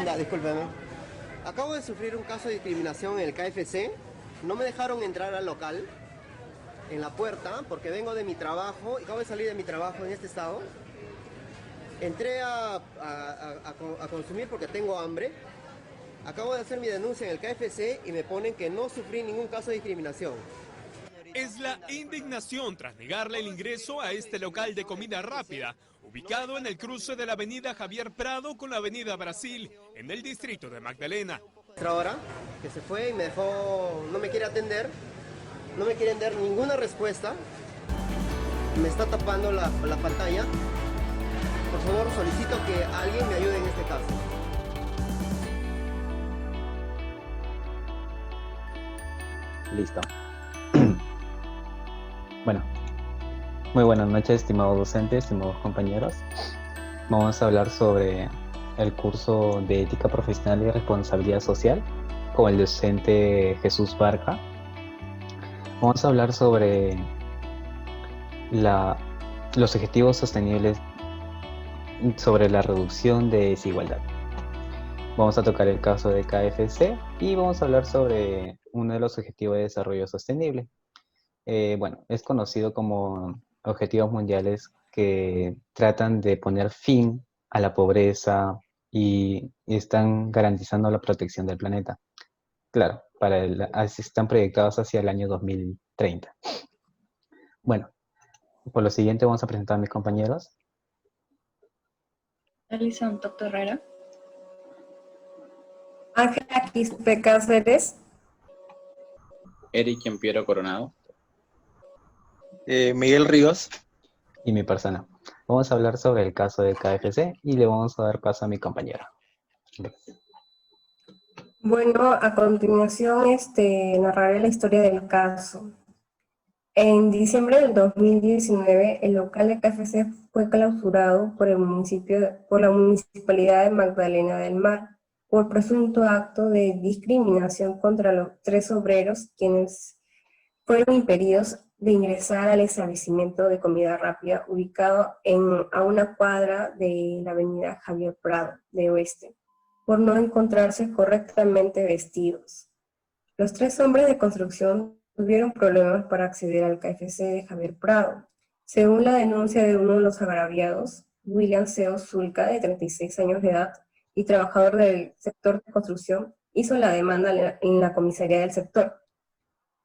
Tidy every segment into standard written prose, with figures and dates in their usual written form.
Ya, discúlpeme. Acabo de sufrir un caso de discriminación en el KFC. No me dejaron entrar al local en la puerta porque vengo de mi trabajo y acabo de salir de mi trabajo en este estado. Entré a consumir porque tengo hambre. Acabo de hacer mi denuncia en el KFC y me ponen que no sufrí ningún caso de discriminación. Es la indignación tras negarle el ingreso a este local de comida rápida, ubicado en el cruce de la avenida Javier Prado con la avenida Brasil, en el distrito de Magdalena. Ahora que se fue y me dejó, no me quiere atender, no me quieren dar ninguna respuesta, me está tapando la pantalla. Por favor, solicito que alguien me ayude en este caso. Listo. Bueno, muy buenas noches, estimados docentes, estimados compañeros. Vamos a hablar sobre el curso de Ética Profesional y Responsabilidad Social con el docente Jesús Barca. Vamos a hablar sobre los objetivos sostenibles sobre la reducción de desigualdad. Vamos a tocar el caso de KFC y vamos a hablar sobre uno de los objetivos de desarrollo sostenible. Bueno, es conocido como objetivos mundiales que tratan de poner fin a la pobreza y están garantizando la protección del planeta. Claro, así están proyectados hacia el año 2030. Bueno, por lo siguiente vamos a presentar a mis compañeros. Alison Tortorrera. Ángela Quispe Cáceres. Eric Empiero Coronado. Miguel Rivas. Y mi persona. Vamos a hablar sobre el caso de KFC y le vamos a dar paso a mi compañero. Bueno, a continuación narraré la historia del caso. En diciembre del 2019, el local de KFC fue clausurado por la Municipalidad de Magdalena del Mar por presunto acto de discriminación contra los 3 obreros quienes fueron impedidos de ingresar al establecimiento de comida rápida ubicado a una cuadra de la avenida Javier Prado de Oeste, por no encontrarse correctamente vestidos. Los 3 hombres de construcción tuvieron problemas para acceder al KFC de Javier Prado. Según la denuncia de uno de los agraviados, William Seo Zulca, de 36 años de edad y trabajador del sector de construcción, hizo la demanda en la comisaría del sector,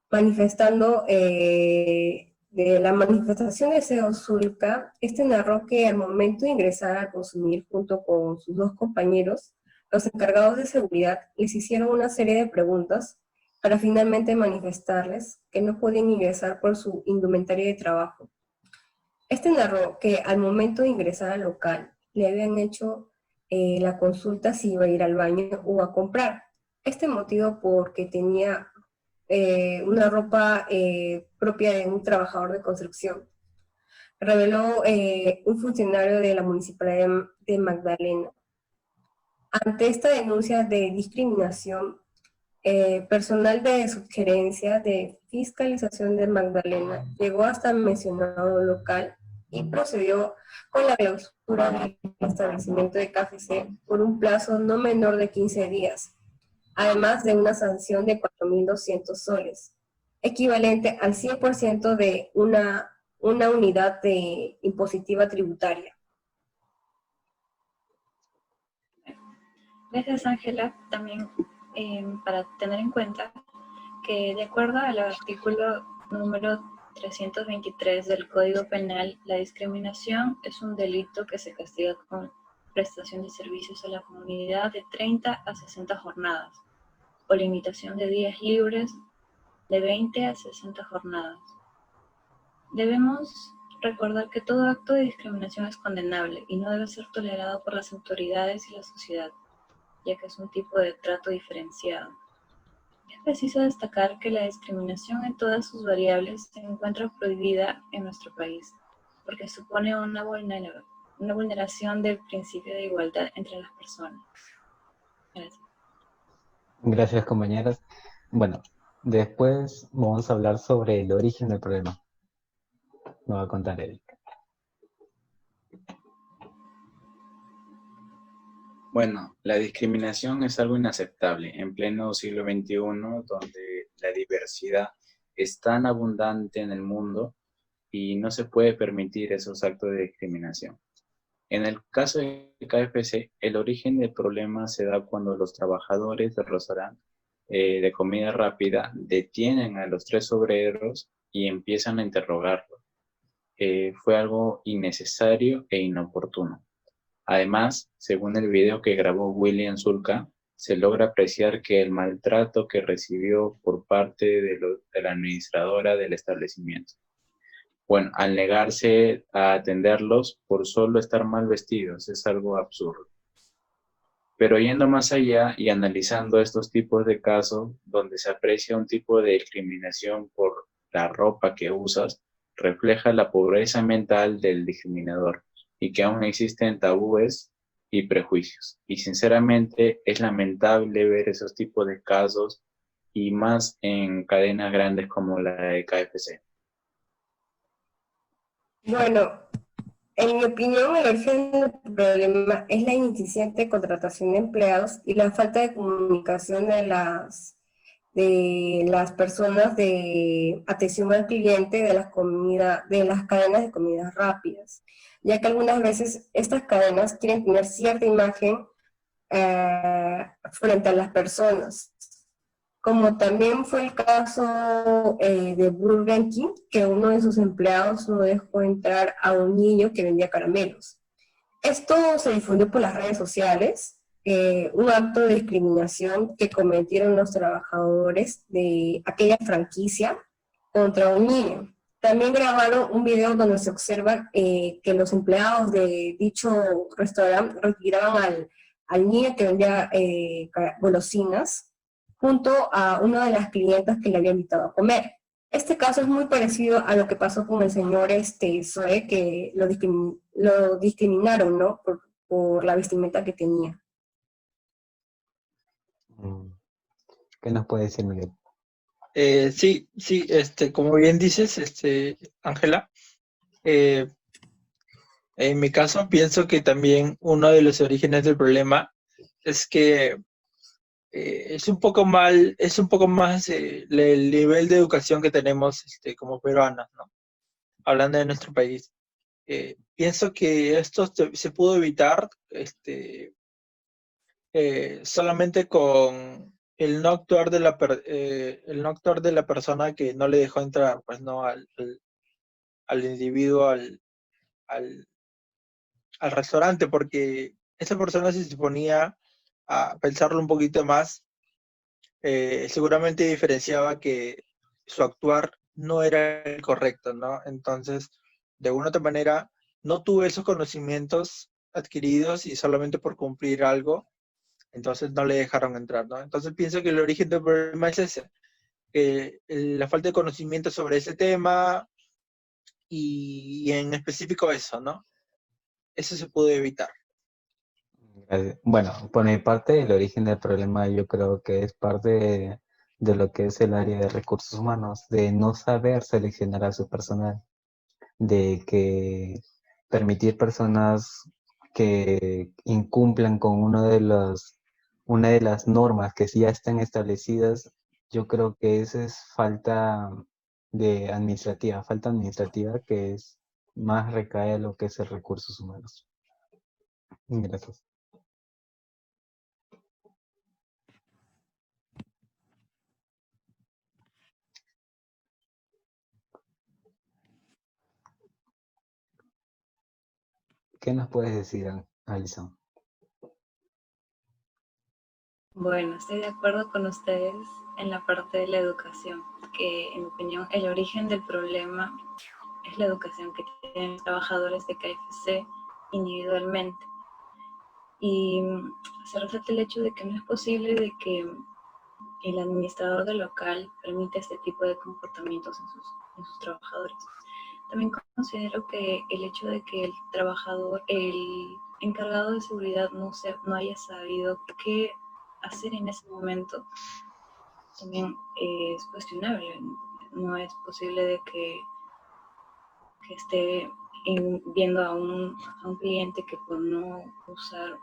manifestando de la manifestación de Seo Zulca. Narró que al momento de ingresar a consumir junto con sus 2 compañeros, los encargados de seguridad les hicieron una serie de preguntas para finalmente manifestarles que no podían ingresar por su indumentaria de trabajo. Narró que al momento de ingresar al local le habían hecho la consulta si iba a ir al baño o a comprar. Motivo porque tenía una ropa propia de un trabajador de construcción, reveló un funcionario de la Municipalidad de Magdalena. Ante esta denuncia de discriminación, personal de subgerencia de fiscalización de Magdalena llegó hasta el mencionado local y procedió con la clausura del establecimiento de KFC por un plazo no menor de 15 días, además de una sanción de 4.200 soles, equivalente al 100% de una unidad de impositiva tributaria. Gracias, Ángela. También para tener en cuenta que de acuerdo al artículo número 323 del Código Penal, la discriminación es un delito que se castiga con prestación de servicios a la comunidad de 30 a 60 jornadas, o limitación de días libres de 20 a 60 jornadas. Debemos recordar que todo acto de discriminación es condenable y no debe ser tolerado por las autoridades y la sociedad, ya que es un tipo de trato diferenciado. Es preciso destacar que la discriminación en todas sus variables se encuentra prohibida en nuestro país, porque supone una vulneración del principio de igualdad entre las personas. Gracias. Gracias, compañeras. Bueno, después vamos a hablar sobre el origen del problema. Me va a contar Eric. Bueno, la discriminación es algo inaceptable en pleno siglo XXI, donde la diversidad es tan abundante en el mundo y no se puede permitir esos actos de discriminación. En el caso de KFC, el origen del problema se da cuando los trabajadores del restaurante de comida rápida detienen a los tres obreros y empiezan a interrogarlos. Fue algo innecesario e inoportuno. Además, según el video que grabó William Zulka, se logra apreciar que el maltrato que recibió por parte de la administradora del establecimiento. Bueno, al negarse a atenderlos por solo estar mal vestidos, es algo absurdo. Pero yendo más allá y analizando estos tipos de casos donde se aprecia un tipo de discriminación por la ropa que usas, refleja la pobreza mental del discriminador y que aún existen tabúes y prejuicios. Y sinceramente es lamentable ver esos tipos de casos y más en cadenas grandes como la de KFC. Bueno, en mi opinión, el origen del problema es la ineficiente contratación de empleados y la falta de comunicación de las personas de atención al cliente de de las cadenas de comidas rápidas, ya que algunas veces estas cadenas quieren tener cierta imagen frente a las personas, como también fue el caso de Burger King, que uno de sus empleados no dejó entrar a un niño que vendía caramelos. Esto se difundió por las redes sociales, un acto de discriminación que cometieron los trabajadores de aquella franquicia contra un niño. También grabaron un video donde se observa que los empleados de dicho restaurante retiraban al niño que vendía golosinas junto a una de las clientas que le había invitado a comer. Este caso es muy parecido a lo que pasó con el señor Zoe, que lo discriminaron, ¿no? Por la vestimenta que tenía. ¿Qué nos puede decir, Miguel? Sí, como bien dices, Ángela, en mi caso pienso que también uno de los orígenes del problema es que es un poco más el nivel de educación que tenemos como peruanos, ¿no? Hablando de nuestro país. Pienso que esto se pudo evitar solamente con el no actuar de la persona que no le dejó entrar, pues no al individuo, al restaurante, porque esa persona, si se ponía a pensarlo un poquito más, seguramente diferenciaba que su actuar no era el correcto, ¿no? Entonces, de alguna otra manera, no tuve esos conocimientos adquiridos y solamente por cumplir algo, entonces no le dejaron entrar, ¿no? Entonces pienso que el origen del problema es ese, que la falta de conocimiento sobre ese tema y en específico eso, ¿no? Eso se pudo evitar. Bueno, por mi parte, el origen del problema yo creo que es parte de lo que es el área de recursos humanos, de no saber seleccionar a su personal, de que permitir personas que incumplan con una de las normas que sí ya están establecidas, yo creo que esa es falta administrativa que es más recae a lo que es el recursos humanos. Gracias. ¿Qué nos puedes decir, Alison? Bueno, estoy de acuerdo con ustedes en la parte de la educación, que en mi opinión el origen del problema es la educación que tienen los trabajadores de KFC individualmente. Y se resalta el hecho de que no es posible de que el administrador del local permita este tipo de comportamientos en sus trabajadores. También considero que el hecho de que el encargado de seguridad no haya sabido qué hacer en ese momento, también es cuestionable. No es posible de que esté viendo a un cliente que por no usar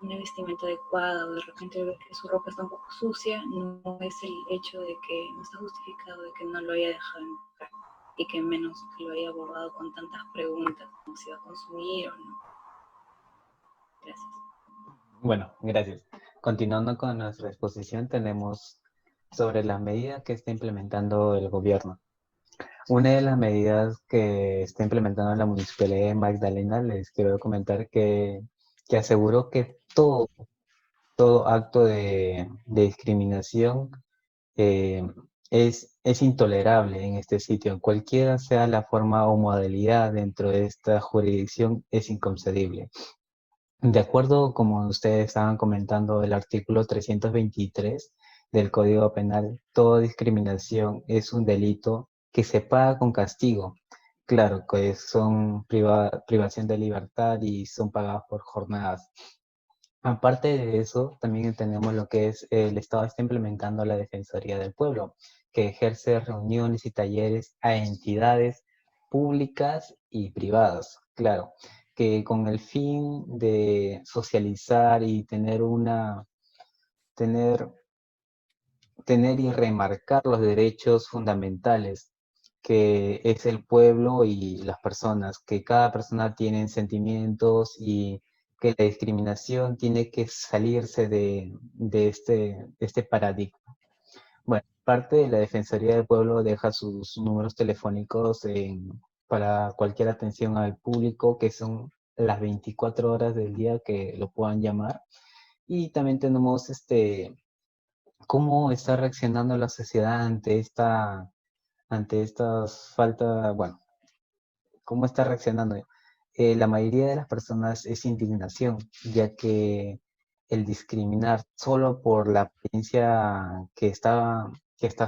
una vestimenta adecuada, o de repente ver que su ropa está un poco sucia, no es el hecho de que no está justificado de que no lo haya dejado en casa y que menos que lo haya abordado con tantas preguntas, como si va a consumir o no. Gracias. Bueno, gracias. Continuando con nuestra exposición, tenemos sobre las medidas que está implementando el gobierno. Una de las medidas que está implementando la Municipalidad de Magdalena, les quiero comentar que aseguró que todo acto de discriminación eh, es intolerable en este sitio. Cualquiera sea la forma o modalidad dentro de esta jurisdicción, es inconcebible. De acuerdo, como ustedes estaban comentando, el artículo 323 del Código Penal, toda discriminación es un delito que se paga con castigo. Claro, que son privación de libertad y son pagados por jornadas. Aparte de eso, también tenemos lo que es el Estado está implementando la Defensoría del Pueblo, que ejerce reuniones y talleres a entidades públicas y privadas, claro, que con el fin de socializar y tener, tener y remarcar los derechos fundamentales que es el pueblo y las personas, que cada persona tiene sentimientos y que la discriminación tiene que salirse de este paradigma. Bueno, parte de la Defensoría del Pueblo deja sus números telefónicos para cualquier atención al público, que son las 24 horas del día que lo puedan llamar. Y también tenemos cómo está reaccionando la sociedad ante estas faltas, bueno, cómo está reaccionando. La mayoría de las personas es indignación, ya que el discriminar solo por la apariencia que está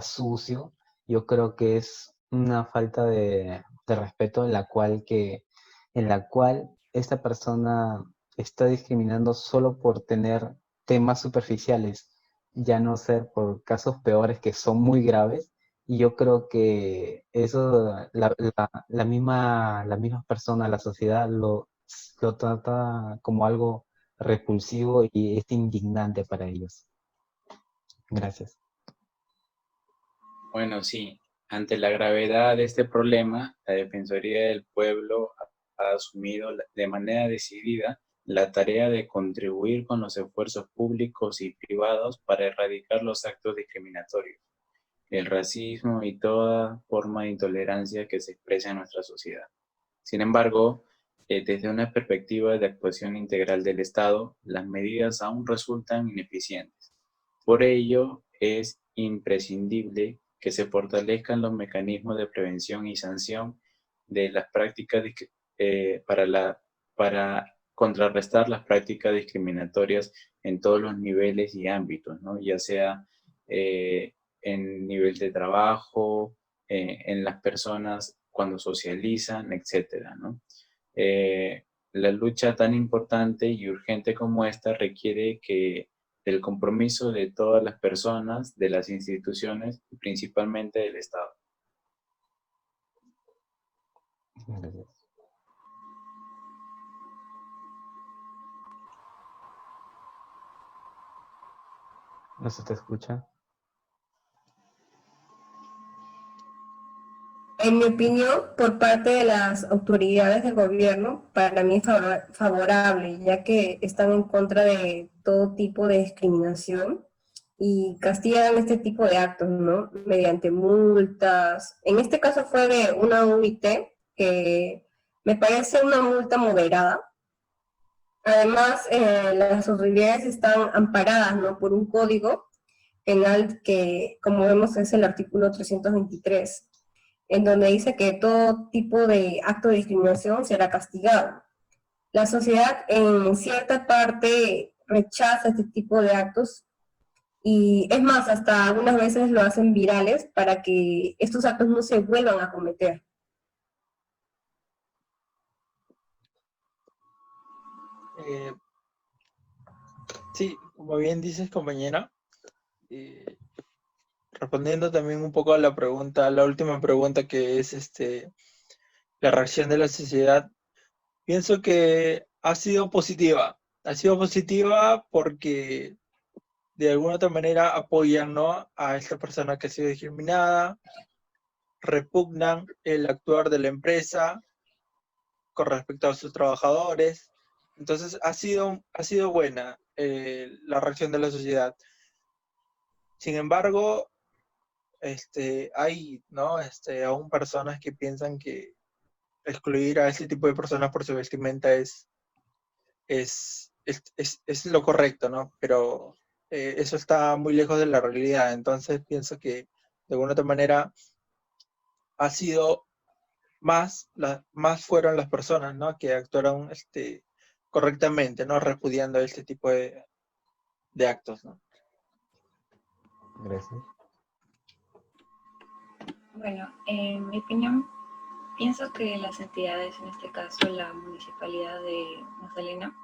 sucio, yo creo que es una falta de respeto en la cual esta persona está discriminando solo por tener temas superficiales, ya no ser por casos peores que son muy graves. Y yo creo que eso, la misma persona, la sociedad lo trata como algo repulsivo y es indignante para ellos. Gracias. Bueno, sí, ante la gravedad de este problema, la Defensoría del Pueblo ha asumido de manera decidida la tarea de contribuir con los esfuerzos públicos y privados para erradicar los actos discriminatorios, el racismo y toda forma de intolerancia que se expresa en nuestra sociedad. Sin embargo, desde una perspectiva de actuación integral del Estado, las medidas aún resultan ineficientes. Por ello, es imprescindible que se fortalezcan los mecanismos de prevención y sanción de las prácticas para contrarrestar las prácticas discriminatorias en todos los niveles y ámbitos, ¿no? Ya sea en nivel de trabajo, en las personas cuando socializan, etcétera, ¿no? La lucha tan importante y urgente como esta requiere del compromiso de todas las personas, de las instituciones y principalmente del Estado. Gracias. ¿No se te escucha? En mi opinión, por parte de las autoridades del gobierno, para mí es favorable, ya que están en contra de todo tipo de discriminación y castigan este tipo de actos, ¿no? Mediante multas. En este caso fue de una UIT, que me parece una multa moderada. Además, las autoridades están amparadas, ¿no? Por un código penal que, como vemos, es el artículo 323, en donde dice que todo tipo de acto de discriminación será castigado. La sociedad en cierta parte rechaza este tipo de actos y es más, hasta algunas veces lo hacen virales para que estos actos no se vuelvan a cometer. Sí, como bien dices, compañera, respondiendo también un poco a la pregunta, a la última pregunta, que es la reacción de la sociedad, pienso que ha sido positiva. Ha sido positiva porque de alguna otra manera apoyan, ¿no?, a esta persona que ha sido discriminada, repugnan el actuar de la empresa con respecto a sus trabajadores. Entonces ha sido buena la reacción de la sociedad. Sin embargo, hay, ¿no?, aún personas que piensan que excluir a este tipo de personas por su vestimenta es lo correcto, ¿no? Pero eso está muy lejos de la realidad. Entonces pienso que de alguna otra manera ha sido más fueron las personas, ¿no?, que actuaron correctamente, ¿no?, repudiando este tipo de actos, ¿no? Gracias. Bueno, en mi opinión, pienso que las entidades, en este caso la Municipalidad de Magdalena,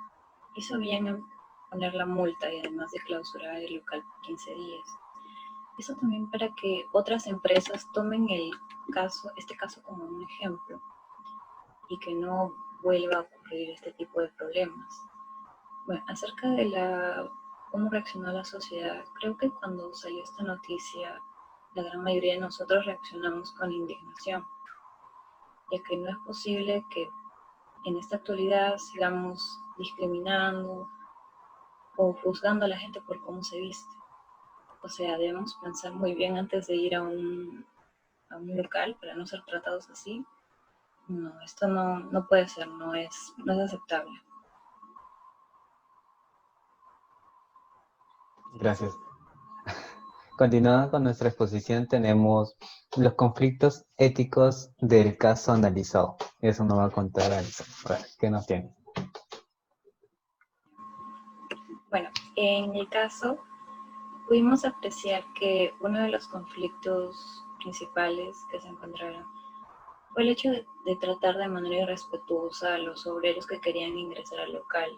hizo bien en poner la multa y además de clausurar el local por 15 días. Eso también para que otras empresas tomen este caso como un ejemplo y que no vuelva a ocurrir este tipo de problemas. Bueno, acerca de cómo reaccionó la sociedad, creo que cuando salió esta noticia, la gran mayoría de nosotros reaccionamos con indignación, ya que no es posible que en esta actualidad sigamos discriminando o juzgando a la gente por cómo se viste. O sea, debemos pensar muy bien antes de ir a un local para no ser tratados así. No, esto no puede ser, no es aceptable. Gracias. Continuando con nuestra exposición, tenemos los conflictos éticos del caso analizado. Eso nos va a contar Alison. A ver, ¿qué nos tiene? Bueno, en el caso pudimos apreciar que uno de los conflictos principales que se encontraron fue el hecho de tratar de manera irrespetuosa a los obreros que querían ingresar al local,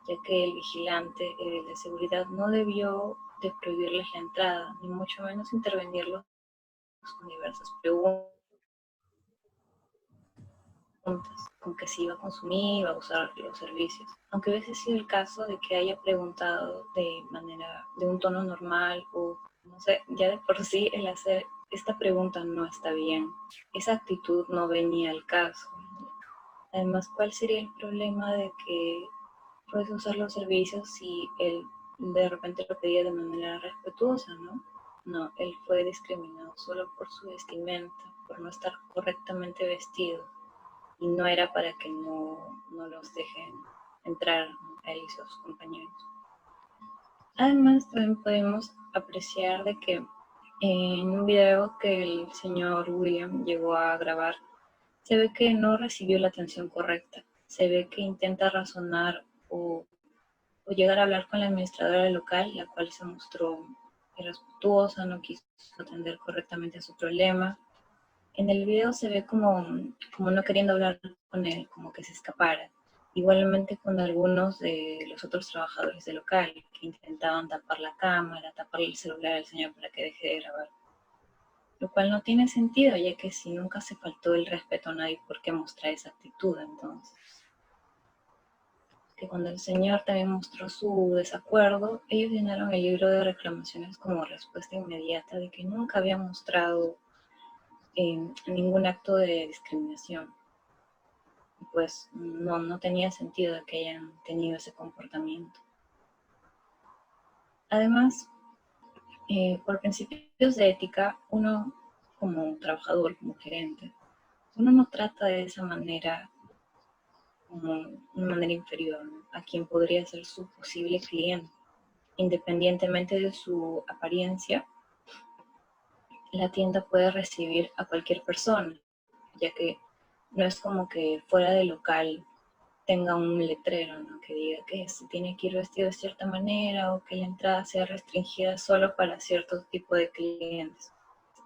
ya que el vigilante de seguridad no debió de prohibirles la entrada, ni mucho menos intervenirlos con diversas preguntas, con que si iba a consumir, iba a usar los servicios. Aunque hubiese sido el caso de que haya preguntado de un tono normal o, no sé, ya de por sí el hacer esta pregunta no está bien. Esa actitud no venía al caso. Además, ¿cuál sería el problema de que puedes usar los servicios si él de repente lo pedía de manera respetuosa, ¿no? No, él fue discriminado solo por su vestimenta, por no estar correctamente vestido. Y no era para que no los dejen entrar a él y sus compañeros. Además, también podemos apreciar de que en un video que el señor William llegó a grabar, se ve que no recibió la atención correcta. Se ve que intenta razonar o llegar a hablar con la administradora local, la cual se mostró irrespetuosa, no quiso atender correctamente a su problema. En el video se ve como no queriendo hablar con él, como que se escapara. Igualmente con algunos de los otros trabajadores del local que intentaban tapar la cámara, taparle el celular al señor para que deje de grabar. Lo cual no tiene sentido, ya que si nunca se faltó el respeto a nadie, ¿por qué mostrar esa actitud entonces? Que cuando el señor también mostró su desacuerdo, ellos llenaron el libro de reclamaciones como respuesta inmediata de que nunca había mostrado ningún acto de discriminación. Pues no tenía sentido de que hayan tenido ese comportamiento. Además, por principios de ética, uno como trabajador, como gerente, uno no trata de esa manera como una manera inferior, ¿no?, a quien podría ser su posible cliente. Independientemente de su apariencia, la tienda puede recibir a cualquier persona, ya que no es como que fuera del local tenga un letrero, ¿no?, que diga que se tiene que ir vestido de cierta manera o que la entrada sea restringida solo para cierto tipo de clientes.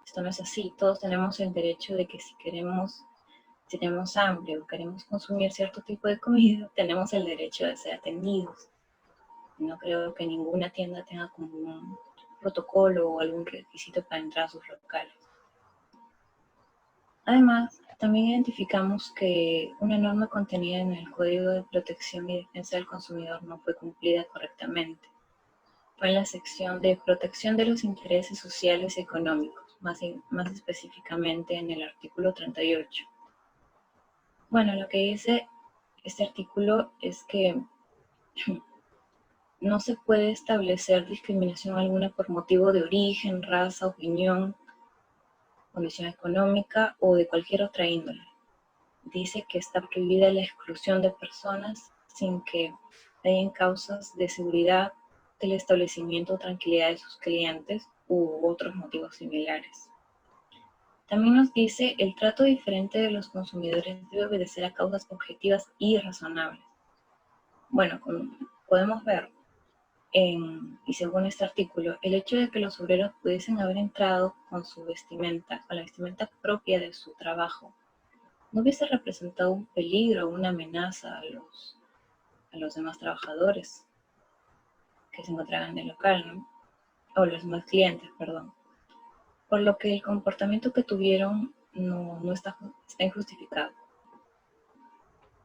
Esto no es así. Todos tenemos el derecho de que si tenemos hambre o queremos consumir cierto tipo de comida, tenemos el derecho de ser atendidos. No creo que ninguna tienda tenga como un protocolo o algún requisito para entrar a sus locales. Además, También identificamos que una norma contenida en el Código de Protección y Defensa del Consumidor no fue cumplida correctamente. Fue en la sección de protección de los intereses sociales y económicos, más específicamente en el artículo 38. Bueno, lo que dice este artículo es que no se puede establecer discriminación alguna por motivo de origen, raza, opinión, condición económica o de cualquier otra índole. Dice que está prohibida la exclusión de personas sin que hayan causas de seguridad del establecimiento o tranquilidad de sus clientes u otros motivos similares. También nos dice el trato diferente de los consumidores debe obedecer a causas objetivas y razonables. Bueno, como podemos ver, y según este artículo, el hecho de que los obreros pudiesen haber entrado con su vestimenta, con la vestimenta propia de su trabajo, no hubiese representado un peligro o una amenaza a los demás trabajadores que se encontraban en el local, ¿no? O los demás clientes, perdón. Por lo que el comportamiento que tuvieron no está injustificado.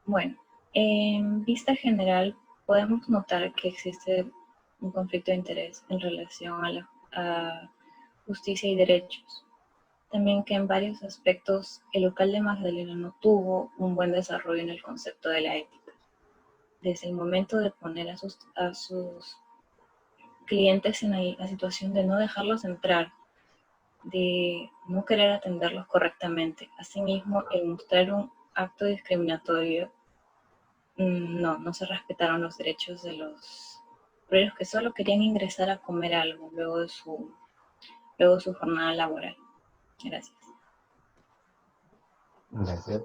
Bueno, en vista general podemos notar que existe un conflicto de interés en relación a justicia y derechos. También que en varios aspectos el local de Magdalena no tuvo un buen desarrollo en el concepto de la ética. Desde el momento de poner a sus clientes en la situación de no dejarlos entrar, de no querer atenderlos correctamente. Asimismo, el mostrar un acto discriminatorio, no se respetaron los derechos de los obreros que solo querían ingresar a comer algo luego de su jornada laboral. Gracias. Gracias.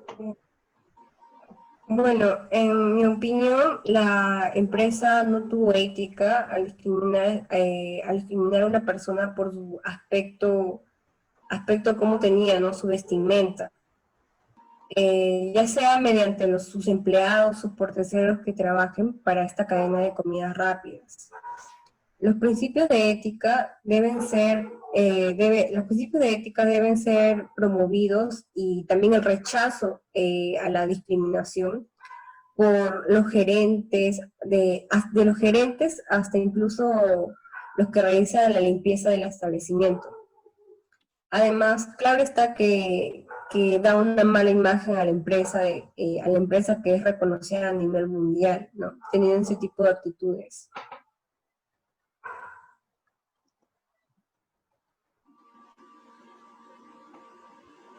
Bueno, en mi opinión, la empresa no tuvo ética al discriminar a una persona por su aspecto como tenía, ¿no? Su vestimenta. Ya sea mediante sus empleados o por terceros que trabajen para esta cadena de comidas rápidas. Los principios de ética deben ser promovidos, y también el rechazo a la discriminación por los gerentes, de los gerentes hasta incluso los que realizan la limpieza del establecimiento. Además, claro está que da una mala imagen a la empresa que es reconocida a nivel mundial, ¿no? Teniendo ese tipo de actitudes.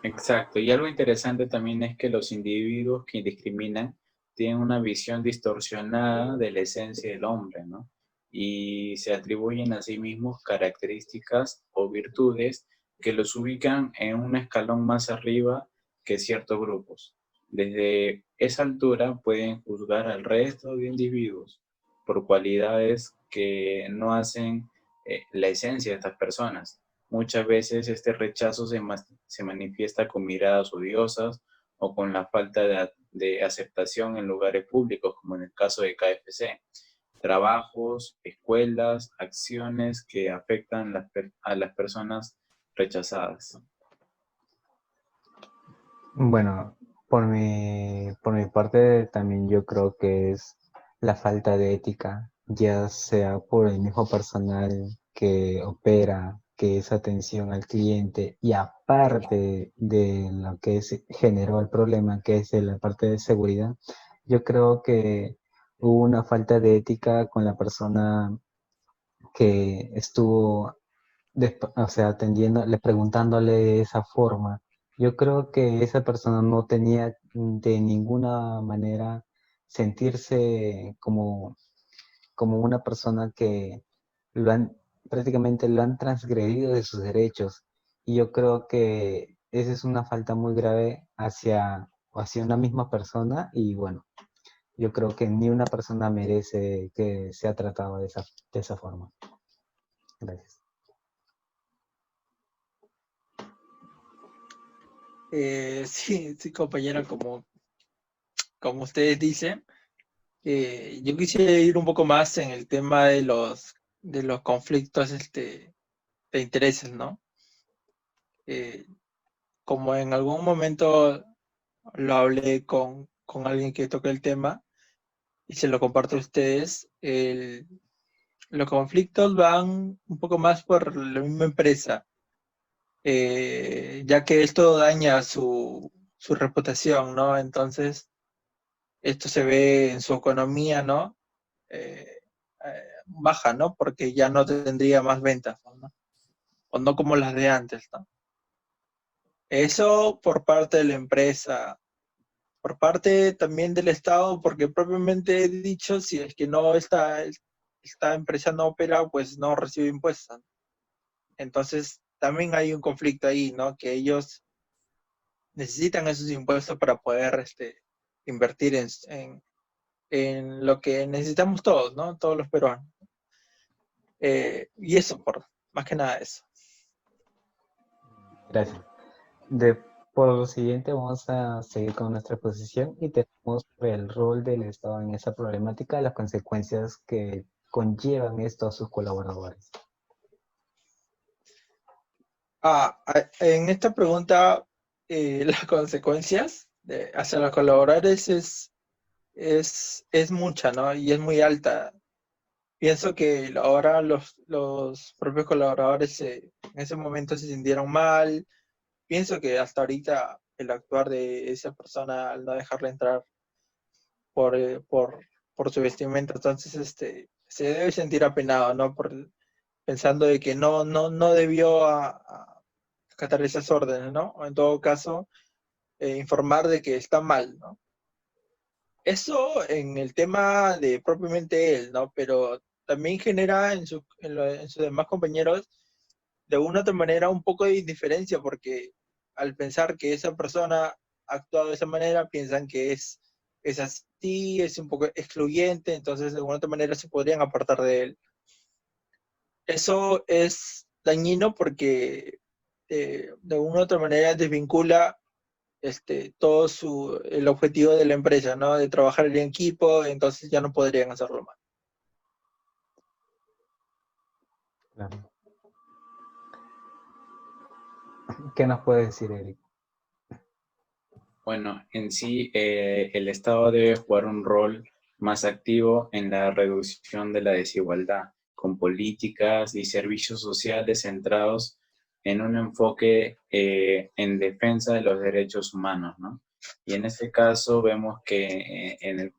Exacto, y algo interesante también es que los individuos que discriminan tienen una visión distorsionada de la esencia del hombre, ¿no? Y se atribuyen a sí mismos características o virtudes que los ubican en un escalón más arriba que ciertos grupos. Desde esa altura pueden juzgar al resto de individuos por cualidades que no hacen la esencia de estas personas. Muchas veces este rechazo se manifiesta con miradas odiosas o con la falta de aceptación en lugares públicos, como en el caso de KFC. Trabajos, escuelas, acciones que afectan a las personas rechazadas. Bueno, por mi parte también yo creo que es la falta de ética, ya sea por el mismo personal que opera, que es atención al cliente, y aparte de lo que generó el problema, que es la parte de seguridad, yo creo que hubo una falta de ética con la persona que estuvo atendiéndole, preguntándole de esa forma. Yo creo que esa persona no tenía de ninguna manera sentirse como una persona que prácticamente lo han transgredido de sus derechos. Y yo creo que esa es una falta muy grave hacia una misma persona, y bueno, yo creo que ni una persona merece que sea tratado de esa forma. Gracias. Sí, compañero, como ustedes dicen, yo quisiera ir un poco más en el tema de los conflictos de intereses, ¿no? Como en algún momento lo hablé con alguien que toque el tema y se lo comparto a ustedes. Los conflictos van un poco más por la misma empresa, ya que esto daña su reputación, ¿no? Entonces, esto se ve en su economía, ¿no? Baja, ¿no? Porque ya no tendría más ventas, ¿no? O no como las de antes, ¿no? Eso por parte de la empresa, por parte también del Estado, porque propiamente dicho, si es que no esta empresa no opera, pues no recibe impuestos. Entonces, también hay un conflicto ahí, ¿no? Que ellos necesitan esos impuestos para poder invertir en lo que necesitamos todos, ¿no? Todos los peruanos. Y eso, más que nada eso. Gracias. Por lo siguiente, vamos a seguir con nuestra exposición y tenemos el rol del Estado en esa problemática y las consecuencias que conllevan esto a sus colaboradores. En esta pregunta, las consecuencias hacia los colaboradores es mucha, ¿no? Y es muy alta. Pienso que ahora los propios colaboradores en ese momento se sintieron mal. Pienso que hasta ahorita el actuar de esa persona al no dejarla entrar por, eh, por, por su vestimenta, entonces se debe sentir apenado, ¿no? Pensando de que no debió acatar esas órdenes, ¿no? O en todo caso, informar de que está mal, ¿no? Eso en el tema de propiamente él, ¿no? Pero también genera en sus demás compañeros de una u otra manera un poco de indiferencia, porque al pensar que esa persona ha actuado de esa manera, piensan que es así, es un poco excluyente, entonces de alguna u otra manera se podrían apartar de él. Eso es dañino porque de una u otra manera desvincula el objetivo de la empresa, ¿no? De trabajar en equipo, entonces ya no podrían hacerlo más. Claro. ¿Qué nos puede decir, Eric? Bueno, en sí, el Estado debe jugar un rol más activo en la reducción de la desigualdad, con políticas y servicios sociales centrados en un enfoque en defensa de los derechos humanos, ¿no? Y en este caso vemos que en el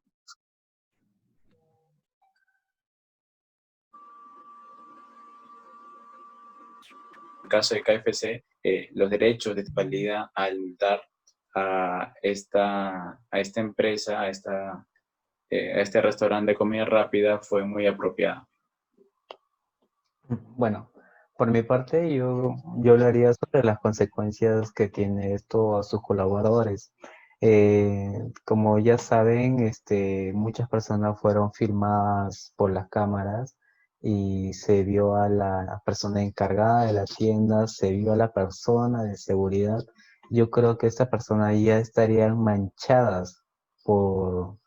caso de KFC, los derechos de validad al dar a esta empresa, a este restaurante de comida rápida fue muy apropiado. Bueno, por mi parte, yo hablaría sobre las consecuencias que tiene esto a sus colaboradores. Como ya saben, muchas personas fueron filmadas por las cámaras y se vio a la persona encargada de la tienda, se vio a la persona de seguridad. Yo creo que estas personas ya estarían manchadas por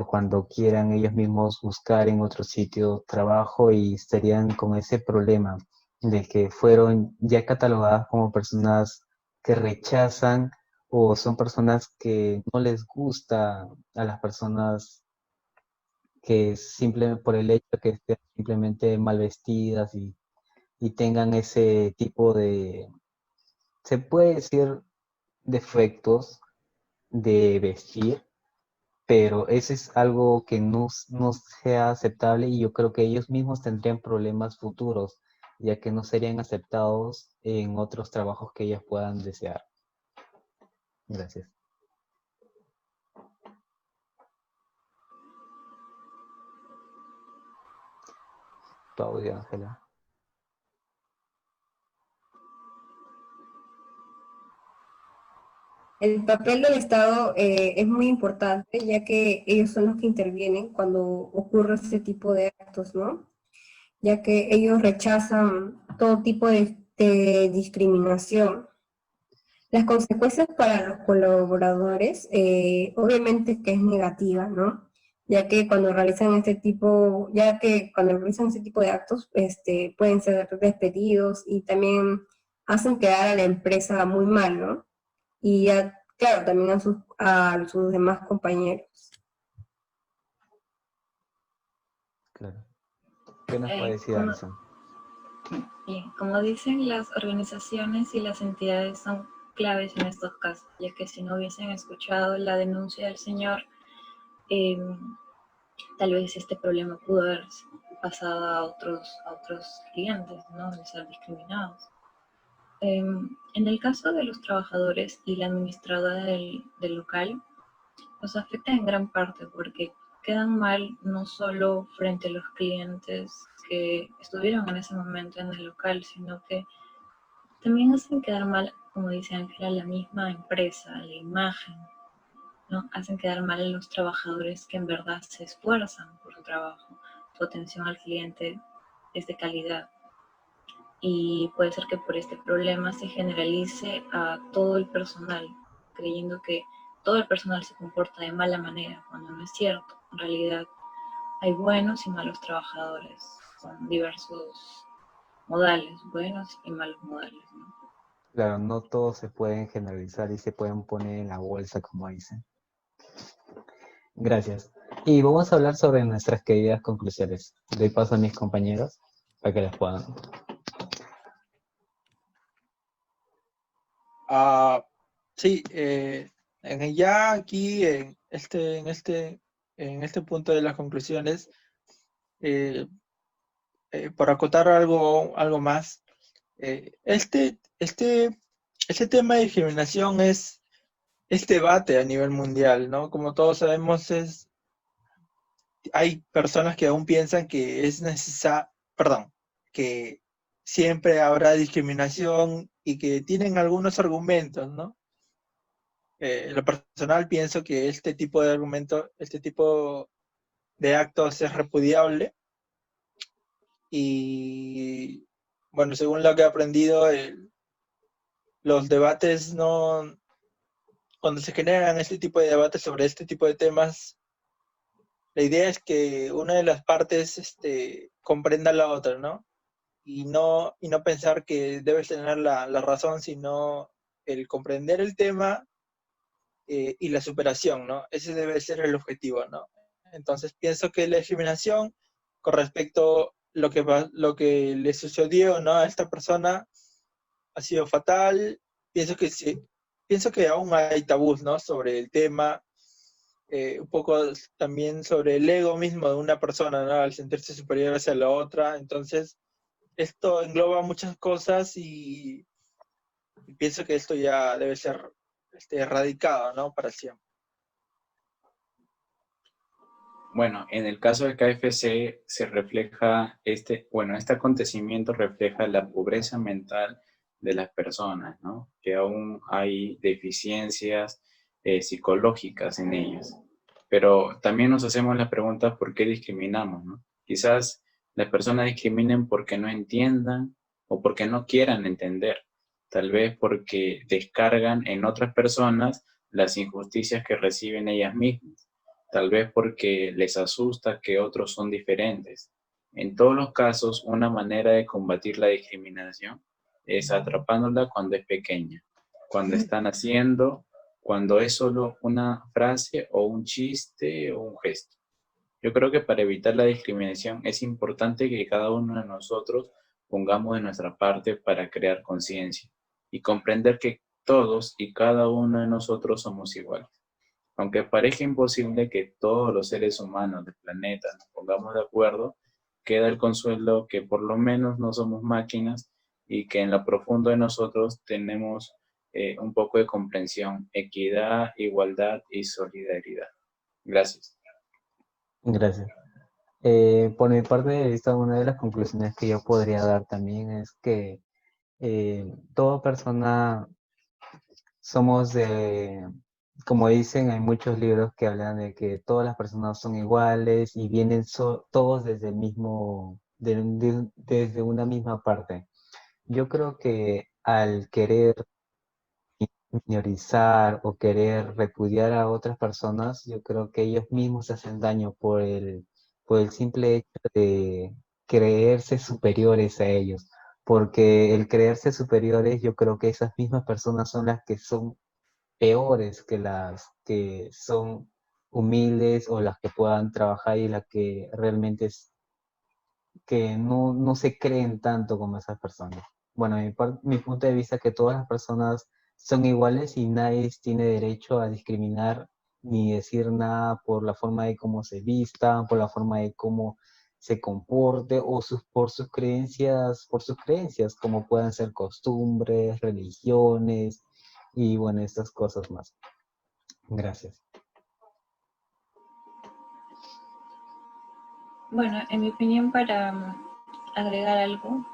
cuando quieran ellos mismos buscar en otro sitio trabajo y estarían con ese problema de que fueron ya catalogadas como personas que rechazan o son personas que no les gusta a las personas que simplemente por el hecho de que estén simplemente mal vestidas y tengan ese tipo de, se puede decir, defectos de vestir, pero eso es algo que no sea aceptable y yo creo que ellos mismos tendrían problemas futuros, ya que no serían aceptados en otros trabajos que ellos puedan desear. Gracias. Tu audio, Ángela. El papel del Estado es muy importante, ya que ellos son los que intervienen cuando ocurre este tipo de actos, ¿no? Ya que ellos rechazan todo tipo de discriminación. Las consecuencias para los colaboradores, obviamente que es negativa, ¿no? Ya que cuando realizan este tipo de actos, pueden ser despedidos y también hacen quedar a la empresa muy mal, ¿no? Y ya claro, también a sus demás compañeros. Claro. ¿Qué nos puede Eh, decir como, Alison? Bien, como dicen, las organizaciones y las entidades son claves en estos casos, ya que si no hubiesen escuchado la denuncia del señor, eh, tal vez este problema pudo haber pasado a otros clientes, ¿no? De ser discriminados. En el caso de los trabajadores y la administradora del local, los afecta en gran parte porque quedan mal no solo frente a los clientes que estuvieron en ese momento en el local, sino que también hacen quedar mal, como dice Ángela, la misma empresa, la imagen, ¿no? Hacen quedar mal a los trabajadores que en verdad se esfuerzan por su trabajo. Su atención al cliente es de calidad. Y puede ser que por este problema se generalice a todo el personal, creyendo que todo el personal se comporta de mala manera, cuando no es cierto. En realidad hay buenos y malos trabajadores, con diversos modales, buenos y malos modales, ¿no? Claro, no todos se pueden generalizar y se pueden poner en la bolsa, como dicen. Gracias. Y vamos a hablar sobre nuestras queridas conclusiones. Doy paso a mis compañeros para que las puedan. Sí, ya aquí en este punto de las conclusiones, eh, por acotar algo más, este tema de discriminación es debate a nivel mundial, ¿no? Como todos sabemos, hay personas que aún piensan que es necesario, perdón, que siempre habrá discriminación y que tienen algunos argumentos, ¿no? En lo personal pienso que este tipo de argumento, este tipo de actos es repudiable y, bueno, según lo que he aprendido, los debates no, cuando se generan este tipo de debates sobre este tipo de temas, la idea es que una de las partes comprenda a la otra, ¿no? Y no pensar que debes tener la razón, sino el comprender el tema y la superación, ¿no? Ese debe ser el objetivo, ¿no? Entonces pienso que la discriminación con respecto a lo que le sucedió, ¿no? A esta persona ha sido fatal. Pienso que sí, pienso que aún hay tabús, ¿no? Sobre el tema, un poco también sobre el ego mismo de una persona, ¿no? Al sentirse superior hacia la otra. Entonces, esto engloba muchas cosas y pienso que esto ya debe ser erradicado, ¿no? Para siempre. Bueno, en el caso del KFC se refleja este acontecimiento refleja la pobreza mental de las personas, ¿no? Que aún hay deficiencias psicológicas en ellas. Pero también nos hacemos la pregunta por qué discriminamos, ¿no? Quizás las personas discriminen porque no entiendan o porque no quieran entender. Tal vez porque descargan en otras personas las injusticias que reciben ellas mismas. Tal vez porque les asusta que otros son diferentes. En todos los casos, una manera de combatir la discriminación es atrapándola cuando es pequeña, cuando están haciendo, cuando es solo una frase o un chiste o un gesto. Yo creo que para evitar la discriminación es importante que cada uno de nosotros pongamos de nuestra parte para crear conciencia y comprender que todos y cada uno de nosotros somos iguales. Aunque parezca imposible que todos los seres humanos del planeta nos pongamos de acuerdo, queda el consuelo que por lo menos no somos máquinas y que en lo profundo de nosotros tenemos un poco de comprensión, equidad, igualdad y solidaridad. Gracias. Gracias. Por mi parte de vista, una de las conclusiones que yo podría dar también es que toda persona somos de, como dicen, hay muchos libros que hablan de que todas las personas son iguales y vienen todos desde el mismo, desde una misma parte. Yo creo que al querer minorizar o querer repudiar a otras personas, yo creo que ellos mismos se hacen daño por el simple hecho de creerse superiores a ellos. Porque el creerse superiores, yo creo que esas mismas personas son las que son peores que las que son humildes o las que puedan trabajar y las que realmente que no se creen tanto como esas personas. Bueno, mi punto de vista es que todas las personas son iguales y nadie tiene derecho a discriminar ni decir nada por la forma de cómo se vistan, por la forma de cómo se comporte o por sus creencias, como puedan ser costumbres, religiones y bueno, estas cosas más. Gracias. Bueno, en mi opinión, para agregar algo,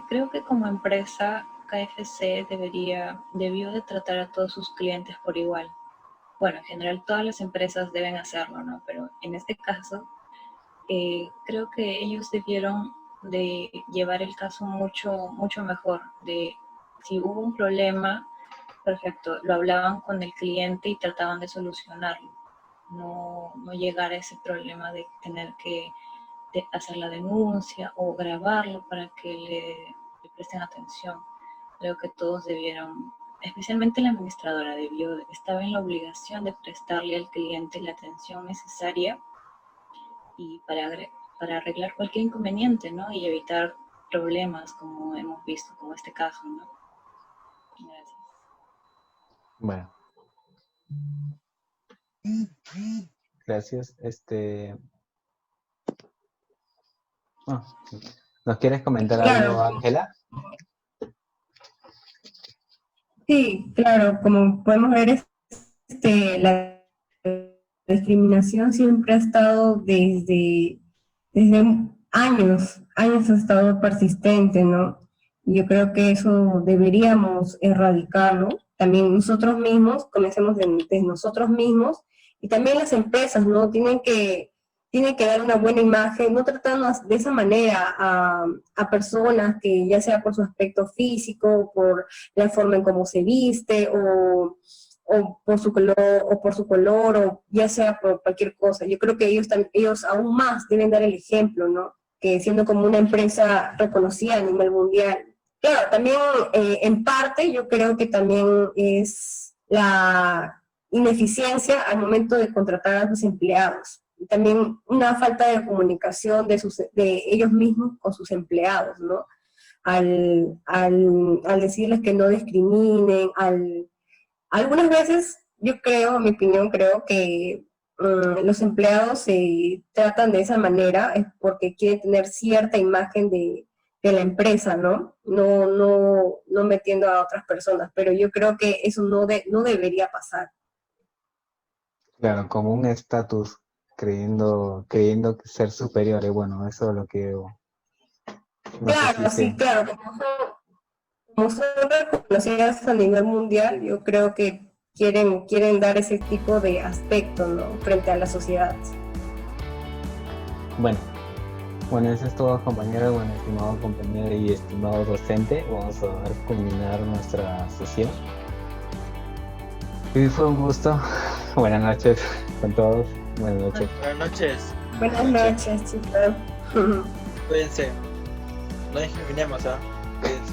creo que como empresa KFC debió de tratar a todos sus clientes por igual. Bueno, en general todas las empresas deben hacerlo, ¿no? Pero en este caso, creo que ellos debieron de llevar el caso mucho, mucho mejor. De si hubo un problema, perfecto, lo hablaban con el cliente y trataban de solucionarlo. No llegar a ese problema de tener que hacer la denuncia o grabarlo para que le presten atención. Creo que todos debieron, especialmente la administradora, estaba en la obligación de prestarle al cliente la atención necesaria y para arreglar cualquier inconveniente, ¿no? Y evitar problemas como hemos visto, como este caso, ¿no? Gracias. Bueno. Gracias. ¿Nos quieres comentar algo, Ángela? Sí, claro, como podemos ver, la discriminación siempre ha estado desde años ha estado persistente, ¿no? Yo creo que eso deberíamos erradicarlo. También nosotros mismos, comencemos desde nosotros mismos, y también las empresas, ¿no? Tienen que dar una buena imagen, no tratando de esa manera a personas que ya sea por su aspecto físico, por la forma en cómo se viste, o por su color, o ya sea por cualquier cosa. Yo creo que ellos aún más deben dar el ejemplo, ¿no? Que siendo como una empresa reconocida a nivel mundial. Claro, también en parte yo creo que también es la ineficiencia al momento de contratar a sus empleados. Y también una falta de comunicación de ellos mismos con sus empleados, ¿no? Al decirles que no discriminen, algunas veces yo creo, en mi opinión, creo que los empleados se tratan de esa manera es porque quieren tener cierta imagen de la empresa, ¿no? No metiendo a otras personas, pero yo creo que eso no debería pasar. Claro, como un estatus, creyendo ser superiores. Bueno, eso es lo que... Claro, sí, claro, como son reconocidas a nivel mundial, yo creo que quieren dar ese tipo de aspecto, ¿no? Frente a la sociedad. Bueno, eso es todo, compañero. Bueno, estimado compañero y estimado docente, vamos a culminar nuestra sesión. Y fue un gusto. Buenas noches con todos. Buenas noches. Buenas noches. Buenas noches, chicos. Cuídense. No discriminemos, ¿ah? Cuídense.